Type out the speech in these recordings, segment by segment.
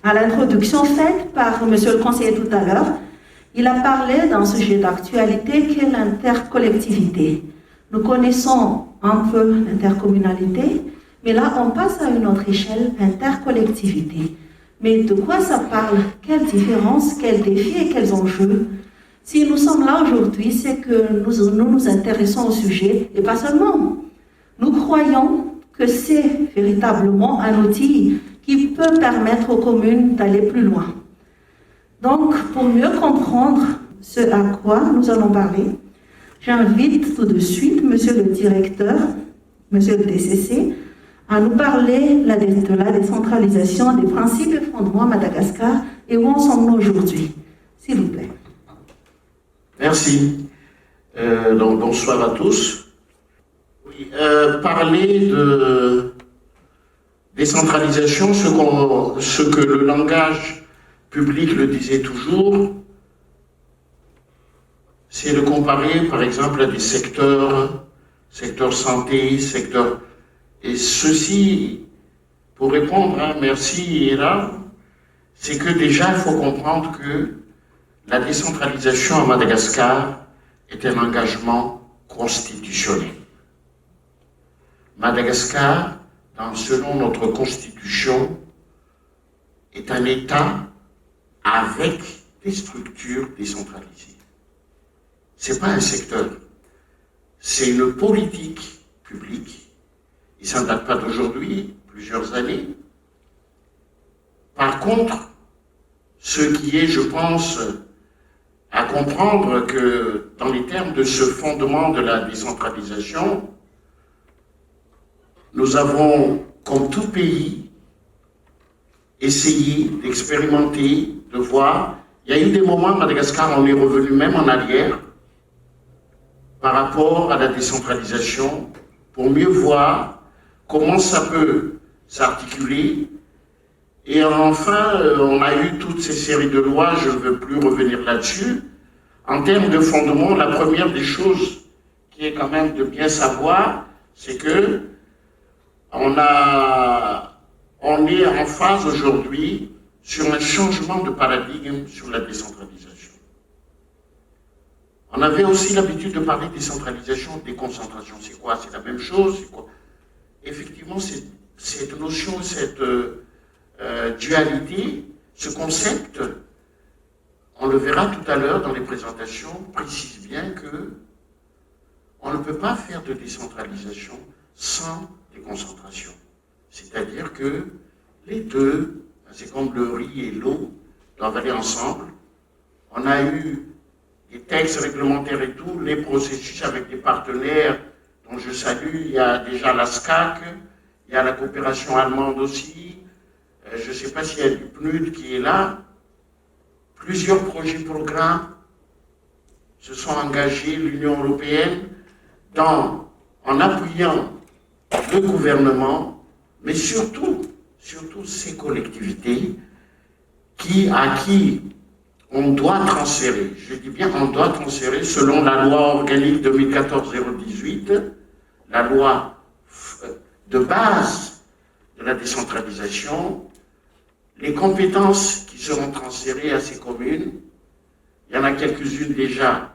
À l'introduction faite par monsieur le conseiller tout à l'heure, il a parlé d'un sujet d'actualité qu'est l'intercollectivité. Nous connaissons un peu l'intercommunalité, mais là on passe à une autre échelle, intercollectivité. Mais de quoi ça parle? Quelles différences, quels défis et quels enjeux? Si nous sommes là aujourd'hui, c'est que nous intéressons au sujet, et pas seulement. Nous croyons que c'est véritablement un outil qui peut permettre aux communes d'aller plus loin. Donc, pour mieux comprendre ce à quoi nous allons parler, j'invite tout de suite monsieur le directeur, monsieur le DCC, à nous parler de la décentralisation des principes et fondements à Madagascar et où en sommes-nous aujourd'hui. S'il vous plaît. Merci. Donc, bonsoir à tous. Oui, parler de décentralisation, ce que le langage public le disait toujours, c'est de comparer par exemple à des secteur santé, secteur... Et ceci, pour répondre, hein, merci Hira, c'est que déjà il faut comprendre que la décentralisation à Madagascar est un engagement constitutionnel. Madagascar, selon notre constitution, est un État avec des structures décentralisées. Ce n'est pas un secteur, c'est une politique publique, et ça ne date pas d'aujourd'hui, plusieurs années. Par contre, ce qui est, je pense, à comprendre que dans les termes de ce fondement de la décentralisation, nous avons, comme tout pays, essayé d'expérimenter, de voir. Il y a eu des moments à Madagascar, on est revenu même en arrière par rapport à la décentralisation pour mieux voir comment ça peut s'articuler. Et enfin, on a eu toutes ces séries de lois, je ne veux plus revenir là-dessus. En termes de fondement, la première des choses qui est quand même de bien savoir, c'est que on est en phase aujourd'hui sur un changement de paradigme sur la décentralisation. On avait aussi l'habitude de parler de décentralisation, déconcentration. C'est quoi? C'est la même chose? C'est quoi? Effectivement, cette notion, cette dualité, ce concept, on le verra tout à l'heure dans les présentations, précise bien que on ne peut pas faire de décentralisation sans déconcentration. C'est-à-dire que les deux, c'est comme le riz et l'eau, doivent aller ensemble. On a eu des textes réglementaires et tout, les processus avec des partenaires dont je salue. Il y a déjà la SCAC, il y a la coopération allemande aussi, je ne sais pas s'il y a du PNUD qui est là. Plusieurs projets programmes se sont engagés, l'Union européenne, en appuyant le gouvernement, mais surtout ces collectivités à qui on doit transférer, je dis bien on doit transférer selon la loi organique 2014-018, la loi de base de la décentralisation, les compétences qui seront transférées à ces communes. Il y en a quelques-unes déjà,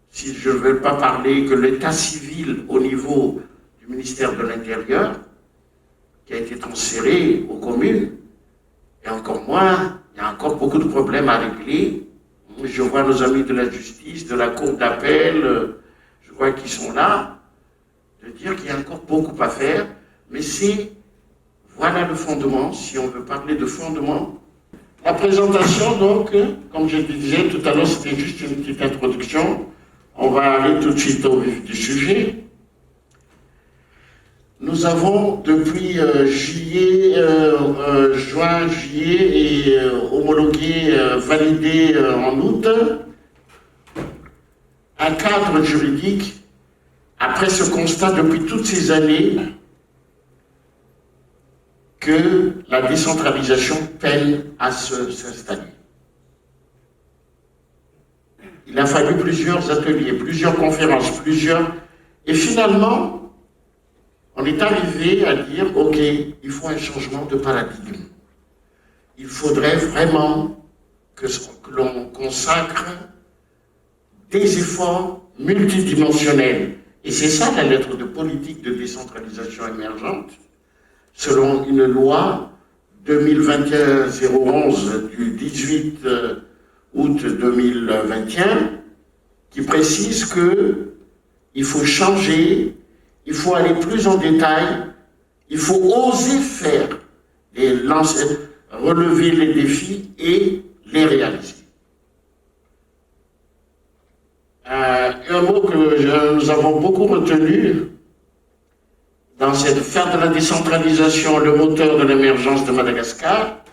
si je ne veux pas parler que l'état civil au niveau du ministère de l'Intérieur, qui a été transféré aux communes, et encore moins, il y a encore beaucoup de problèmes à régler. Je vois nos amis de la justice, de la cour d'appel, je vois qu'ils sont là, de dire qu'il y a encore beaucoup à faire, mais voilà le fondement, si on veut parler de fondement. La présentation, donc, comme je le disais tout à l'heure, c'était juste une petite introduction. On va aller tout de suite au vif du sujet. Nous avons depuis juin, juillet et homologué, validé en août, un cadre juridique après ce constat depuis toutes ces années que la décentralisation peine à s'installer. Il a fallu plusieurs ateliers, plusieurs conférences, et finalement, on est arrivé à dire, ok, il faut un changement de paradigme. il faudrait vraiment que l'on consacre des efforts multidimensionnels. Et c'est ça la lettre de politique de décentralisation émergente, selon une loi 2021-011 du 18 août 2021, qui précise qu'il faut changer, il faut aller plus en détail, il faut oser faire et relever les défis et les réaliser. Un mot que nous avons beaucoup retenu dans cette faire de la décentralisation le moteur de l'émergence de Madagascar,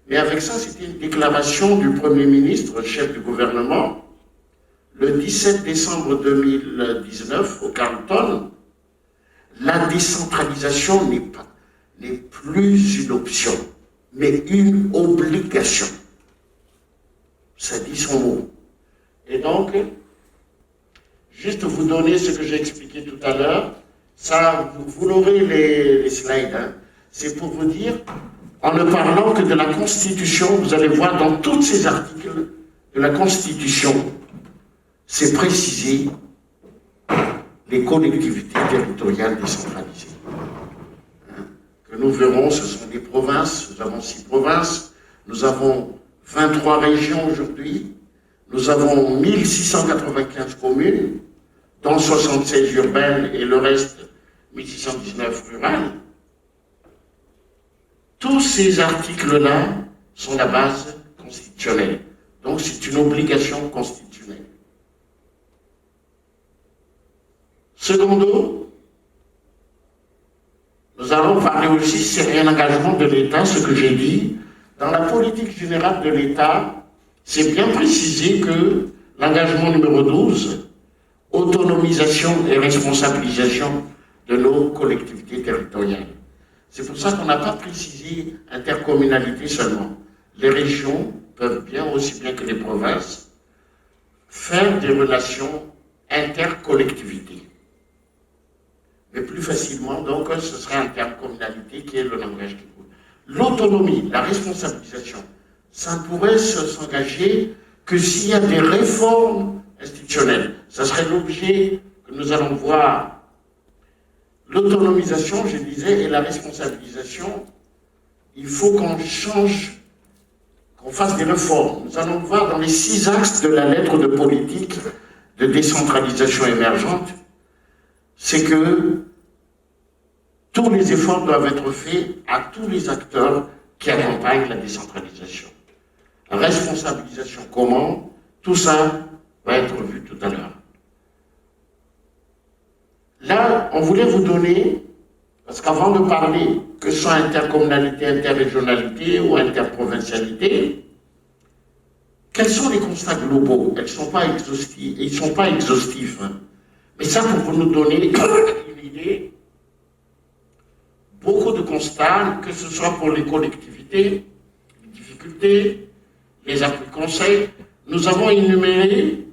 mais avec ça, c'était une déclaration du Premier ministre, chef du gouvernement, le 17 décembre 2019 au Carlton. La décentralisation n'est plus une option, mais une obligation. Ça dit son mot. Et donc, juste vous donner ce que j'ai expliqué tout à l'heure, ça, vous l'aurez les slides, hein. C'est pour vous dire, en ne parlant que de la Constitution, vous allez voir dans tous ces articles de la Constitution, c'est précisé les collectivités territoriales décentralisées. Hein, que nous verrons, ce sont des provinces, nous avons 6 provinces, nous avons 23 régions aujourd'hui, nous avons 1695 communes, dont 76 urbaines et le reste 1619 rurales. Tous ces articles-là sont la base constitutionnelle. Donc c'est une obligation constitutionnelle. Secondo, nous allons parler aussi, c'est un engagement de l'État, ce que j'ai dit. Dans la politique générale de l'État, c'est bien précisé que l'engagement numéro 12, autonomisation et responsabilisation de nos collectivités territoriales. C'est pour ça qu'on n'a pas précisé intercommunalité seulement. Les régions peuvent bien, aussi bien que les provinces, faire des relations intercollectivités. Mais plus facilement, donc, ce serait intercommunalité qui est le langage qui coule. L'autonomie, la responsabilisation, ça ne pourrait s'engager que s'il y a des réformes institutionnelles. Ça serait l'objet que nous allons voir. L'autonomisation, je disais, et la responsabilisation, il faut qu'on change, qu'on fasse des réformes. Nous allons voir dans les 6 axes de la lettre de politique de décentralisation émergente, c'est que tous les efforts doivent être faits à tous les acteurs qui accompagnent la décentralisation. La responsabilisation, comment? Tout ça va être vu tout à l'heure. Là, on voulait vous donner, parce qu'avant de parler que ce soit intercommunalité, interrégionalité ou interprovincialité, quels sont les constats globaux? Ils ne sont pas exhaustifs. Hein. Mais ça, pour nous donner une idée, beaucoup de constats, que ce soit pour les collectivités, les difficultés, les appuis conseils, nous avons énuméré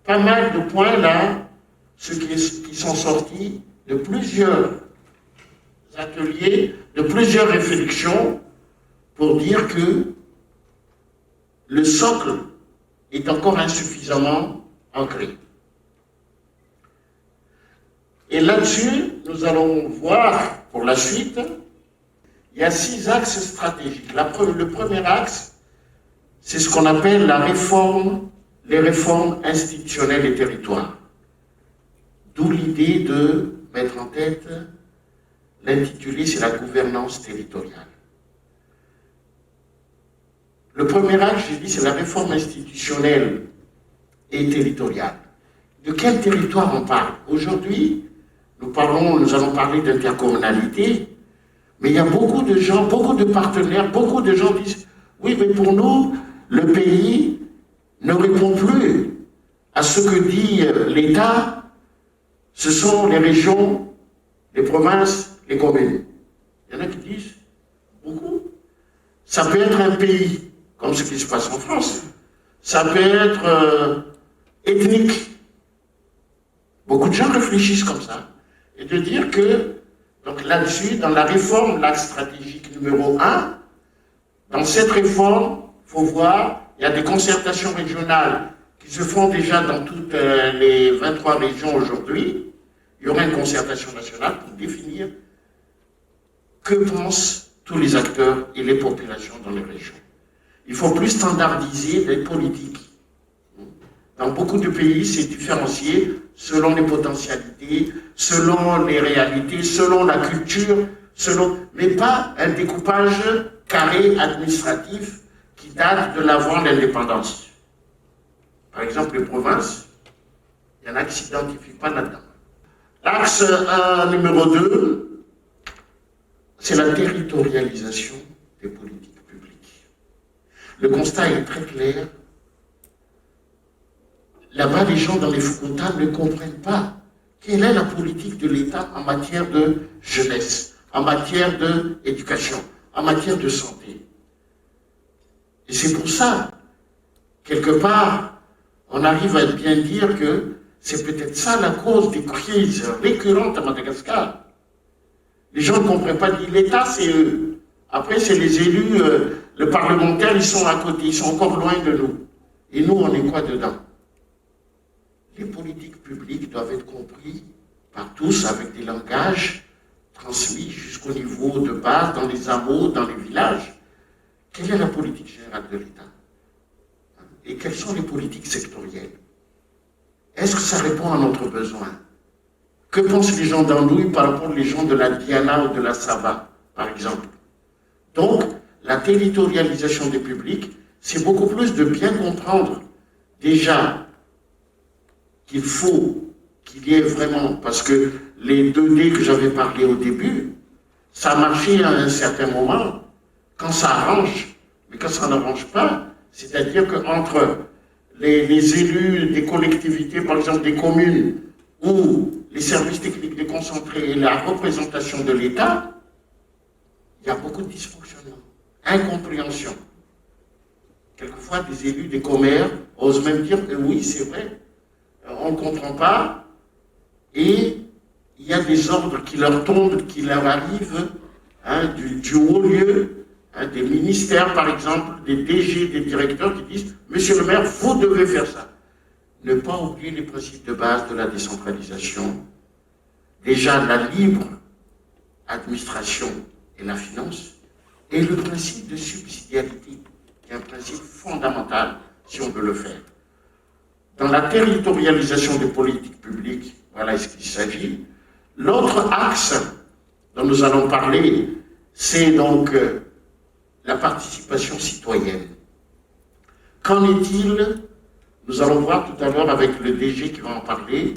pas mal de points là, ceux qui sont sortis de plusieurs ateliers, de plusieurs réflexions, pour dire que le socle est encore insuffisamment ancré. Et là-dessus, nous allons voir pour la suite, il y a 6 axes stratégiques. Le premier axe, c'est ce qu'on appelle les réformes institutionnelles et territoires. D'où l'idée de mettre en tête, l'intitulé, c'est la gouvernance territoriale. Le premier axe, j'ai dit, c'est la réforme institutionnelle et territoriale. De quel territoire on parle? Aujourd'hui, nous allons parler d'intercommunalité, mais il y a beaucoup de gens, beaucoup de partenaires, beaucoup de gens disent, oui, mais pour nous, le pays ne répond plus à ce que dit l'État. Ce sont les régions, les provinces, les communes. Il y en a qui disent, beaucoup. Ça peut être un pays, comme ce qui se passe en France. Ça peut être ethnique. Beaucoup de gens réfléchissent comme ça. Et de dire que, donc là-dessus, dans la réforme, l'axe stratégique numéro 1, Dans cette réforme, il faut voir, il y a des concertations régionales qui se font déjà dans toutes les 23 régions aujourd'hui. Il y aura une concertation nationale pour définir que pensent tous les acteurs et les populations dans les régions. Il faut plus standardiser les politiques. Dans beaucoup de pays, c'est différencié selon les potentialités, selon les réalités, selon la culture, mais pas un découpage carré administratif qui date de l'avant l'indépendance. Par exemple, les provinces, il y en a qui ne s'identifient pas là-dedans. L'axe numéro 2, c'est la territorialisation des politiques publiques. Le constat est très clair. Là-bas, les gens dans les facultés ne comprennent pas quelle est la politique de l'État en matière de jeunesse, en matière d'éducation, en matière de santé. Et c'est pour ça, quelque part, on arrive à bien dire que c'est peut-être ça la cause des crises récurrentes à Madagascar. Les gens ne comprennent pas, l'État c'est eux. Après c'est les élus, le parlementaire, ils sont à côté, ils sont encore loin de nous. Et nous, on est quoi dedans? Les politiques publiques doivent être comprises par tous avec des langages transmis jusqu'au niveau de base, dans les hameaux, dans les villages. Quelle est la politique générale de l'État? Et quelles sont les politiques sectorielles? Est-ce que ça répond à notre besoin? Que pensent les gens d'Andouille par rapport aux gens de la Diana ou de la Sava, par exemple? Donc, la territorialisation des publics, c'est beaucoup plus de bien comprendre déjà qu'il faut qu'il y ait vraiment, parce que les 2D que j'avais parlé au début, ça a marché à un certain moment, quand ça arrange, mais quand ça n'arrange pas, c'est-à-dire qu'entre les élus des collectivités, par exemple des communes, ou les services techniques déconcentrés et la représentation de l'État, il y a beaucoup de dysfonctionnement, incompréhension. Quelquefois, des élus des commères osent même dire que oui, c'est vrai, on ne comprend pas, et il y a des ordres qui leur tombent, qui leur arrivent du haut lieu, des ministères, par exemple, des DG, des directeurs qui disent « Monsieur le maire, vous devez faire ça ». Ne pas oublier les principes de base de la décentralisation. Déjà, la libre administration et la finance, et le principe de subsidiarité, qui est un principe fondamental si on veut le faire. Dans la territorialisation des politiques publiques, voilà ce qu'il s'agit. L'autre axe dont nous allons parler, c'est donc la participation citoyenne. Qu'en est-il? Nous allons voir tout à l'heure avec le DG qui va en parler,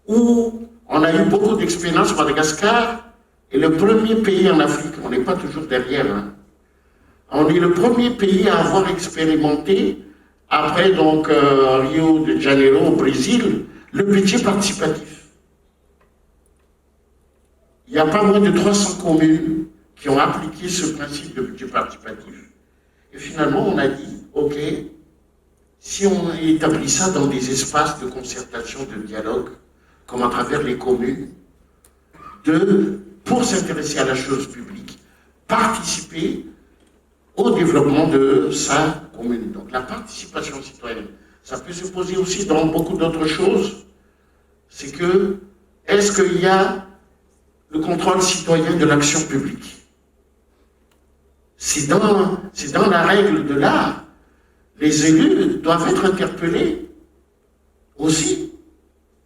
où on a eu beaucoup d'expérience. Madagascar est le premier pays en Afrique, on n'est pas toujours derrière, on est le premier pays à avoir expérimenté, après donc Rio de Janeiro au Brésil, le budget participatif. Il n'y a pas moins de 300 communes qui ont appliqué ce principe de budget participatif. Et finalement, on a dit, ok, si on établit ça dans des espaces de concertation, de dialogue, comme à travers les communes, pour s'intéresser à la chose publique, participer au développement de sa commune. Donc la participation citoyenne, ça peut se poser aussi dans beaucoup d'autres choses. C'est que, est-ce qu'il y a le contrôle citoyen de l'action publique? C'est dans la règle de l'art. Les élus doivent être interpellés aussi,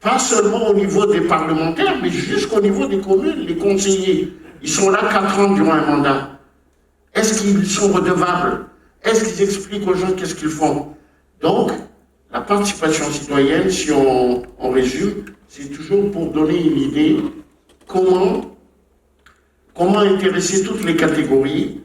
pas seulement au niveau des parlementaires, mais jusqu'au niveau des communes, les conseillers. Ils sont là 4 ans durant un mandat. Est-ce qu'ils sont redevables? Est-ce qu'ils expliquent aux gens qu'est-ce qu'ils font? Donc, la participation citoyenne, si on résume, c'est toujours pour donner une idée comment intéresser toutes les catégories.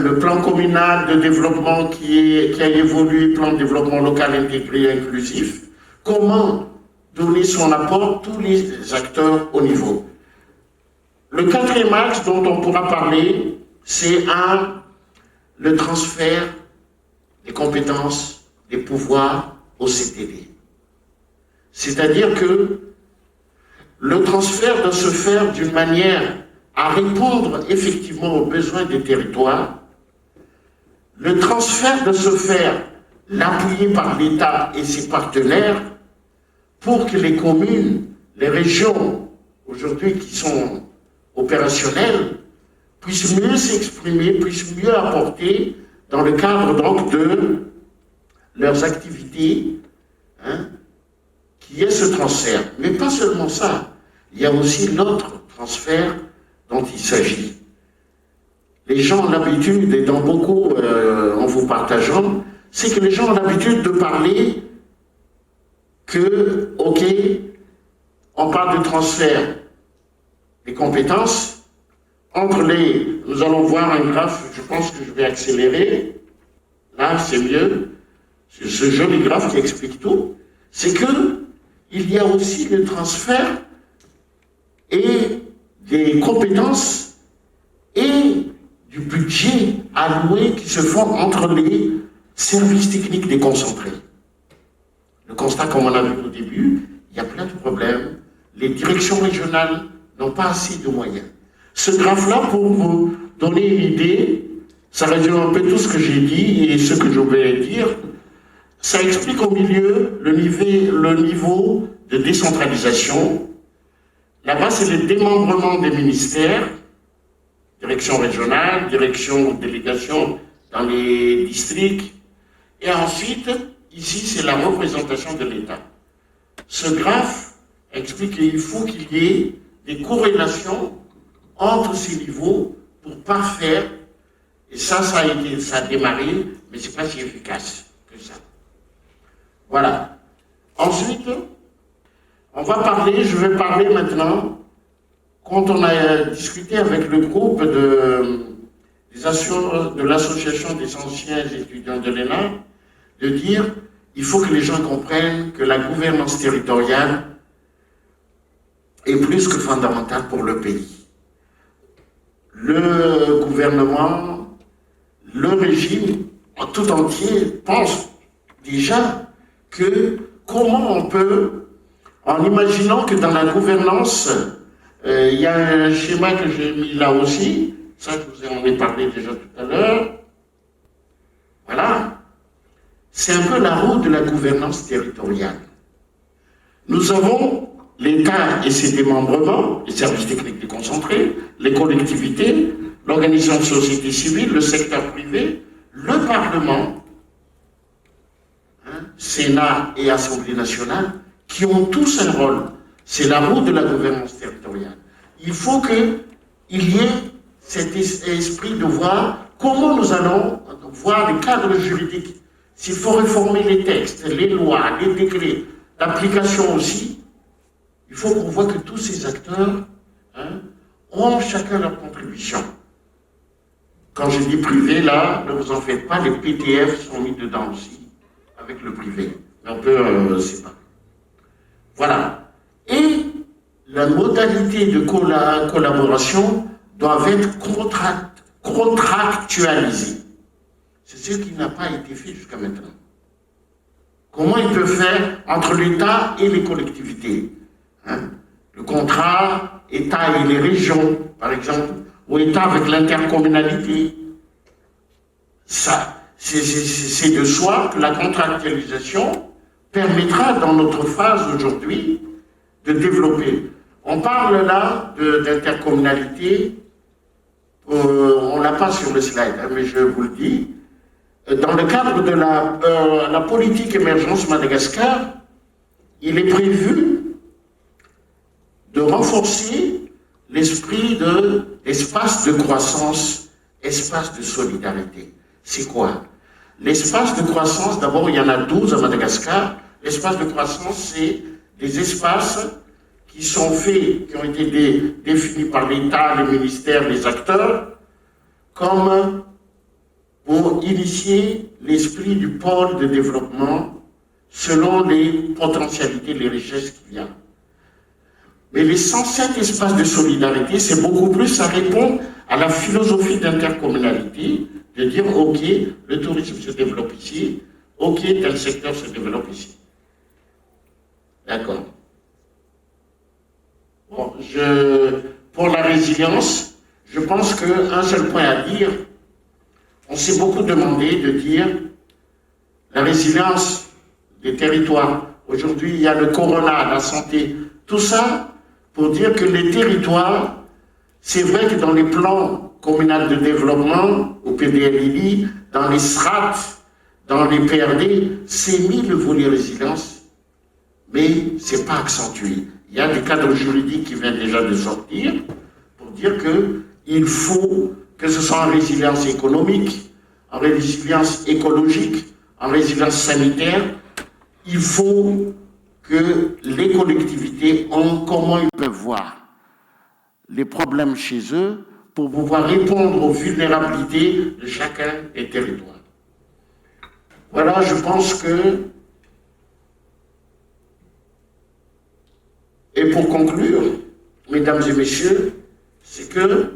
Le plan communal de développement qui a évolué, plan de développement local intégré et inclusif, comment donner son apport à tous les acteurs au niveau. Le 4e axe dont on pourra parler, c'est le transfert des compétences, des pouvoirs au CTD. C'est-à-dire que le transfert doit se faire d'une manière à répondre effectivement aux besoins des territoires, le transfert de se faire l'appuyer par l'État et ses partenaires pour que les communes, les régions, aujourd'hui qui sont opérationnelles, puissent mieux s'exprimer, puissent mieux apporter dans le cadre donc de leurs activités, qu'il y ait ce transfert. Mais pas seulement ça, il y a aussi l'autre transfert dont il s'agit. Les gens ont l'habitude, et dans beaucoup en vous partageant, c'est que les gens ont l'habitude de parler que, ok, on parle de transfert des compétences entre les... Nous allons voir un graphe, je pense que je vais accélérer. Là, c'est mieux. C'est ce joli graphe qui explique tout. C'est que il y a aussi le transfert et des compétences et du budget alloué qui se font entre les services techniques déconcentrés. Le constat, comme on a vu au début, il y a plein de problèmes. Les directions régionales n'ont pas assez de moyens. Ce graphe-là, pour vous donner une idée, ça résume un peu tout ce que j'ai dit et ce que je vais dire. Ça explique au milieu le niveau de décentralisation. Là-bas, c'est le démembrement des ministères, direction régionale, direction ou délégation dans les districts. Et ensuite, ici, c'est la représentation de l'État. Ce graphe explique qu'il faut qu'il y ait des corrélations entre ces niveaux pour parfaire. Et ça a démarré, mais ce n'est pas si efficace que ça. Voilà. Ensuite, je vais parler maintenant, quand on a discuté avec le groupe de l'association des anciens étudiants de l'ENA, de dire il faut que les gens comprennent que la gouvernance territoriale est plus que fondamentale pour le pays. Le gouvernement, le régime en tout entier pense déjà que comment on peut, en imaginant que dans la gouvernance, il y a un schéma que j'ai mis là aussi, ça je vous en ai parlé déjà tout à l'heure, voilà, c'est un peu la roue de la gouvernance territoriale. Nous avons l'État et ses démembrements, les services techniques déconcentrés, les collectivités, l'organisation de société civile, le secteur privé, le Parlement, Sénat et Assemblée nationale, qui ont tous un rôle. C'est la roue de la gouvernance territoriale. Il faut qu'il y ait cet esprit de voir comment nous allons voir les cadres juridiques. S'il faut réformer les textes, les lois, les décrets, l'application aussi, il faut qu'on voit que tous ces acteurs ont chacun leur contribution. Quand je dis privé, là, ne vous en faites pas, les PTF sont mis dedans aussi, avec le privé. Mais on peut séparer. Voilà. Et la modalité de collaboration doit être contractualisée. C'est ce qui n'a pas été fait jusqu'à maintenant. Comment il peut faire entre l'État et les collectivités, le contrat État et les régions, par exemple, ou État avec l'intercommunalité. Ça, c'est de soi que la contractualisation permettra dans notre phase d'aujourd'hui de développer. On parle là d'intercommunalité, on l'a pas sur le slide, mais je vous le dis. Dans le cadre de la politique émergence Madagascar, il est prévu de renforcer l'esprit d'espace de croissance, espace de solidarité. C'est quoi? L'espace de croissance, d'abord il y en a 12 à Madagascar. L'espace de croissance, c'est des espaces qui sont faits, qui ont été définis par l'État, les ministères, les acteurs, comme pour initier l'esprit du pôle de développement selon les potentialités, les richesses qui viennent. Mais les 107 espaces de solidarité, c'est beaucoup plus, ça répond à la philosophie d'intercommunalité, de dire, ok, le tourisme se développe ici, ok, tel secteur se développe ici. D'accord. Bon, pour la résilience, Je pense qu'un seul point à dire, on s'est beaucoup demandé de dire la résilience des territoires. Aujourd'hui, il y a le corona, la santé, tout ça pour dire que les territoires, c'est vrai que dans les plans communaux de développement, au PDLI, dans les strates, dans les PRD, c'est mis le volet résilience, mais ce n'est pas accentué. Il y a des cadres juridiques qui viennent déjà de sortir pour dire qu'il faut que ce soit en résilience économique, en résilience écologique, en résilience sanitaire. Il faut que les collectivités ont comment ils peuvent voir les problèmes chez eux pour pouvoir répondre aux vulnérabilités de chacun des territoires. Voilà, je pense que, et pour conclure, mesdames et messieurs, c'est que,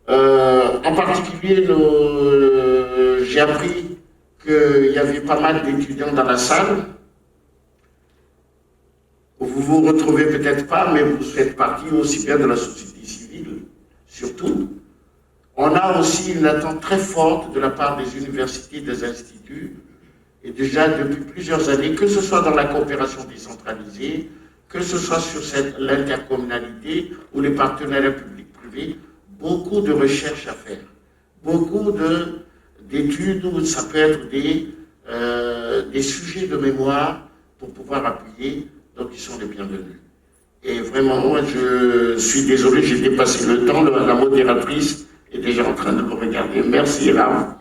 en particulier, j'ai appris qu'il y avait pas mal d'étudiants dans la salle. Vous vous retrouvez peut-être pas, mais vous faites partie aussi bien de la société civile, surtout. On a aussi une attente très forte de la part des universités, des instituts, et déjà depuis plusieurs années, que ce soit dans la coopération décentralisée, que ce soit sur l'intercommunalité ou les partenariats publics-privés, beaucoup de recherches à faire, beaucoup d'études où ça peut être des sujets de mémoire pour pouvoir appuyer, donc ils sont les bienvenus. Et vraiment, moi, je suis désolé, j'ai dépassé le temps, la modératrice est déjà en train de me regarder. Merci, Elam.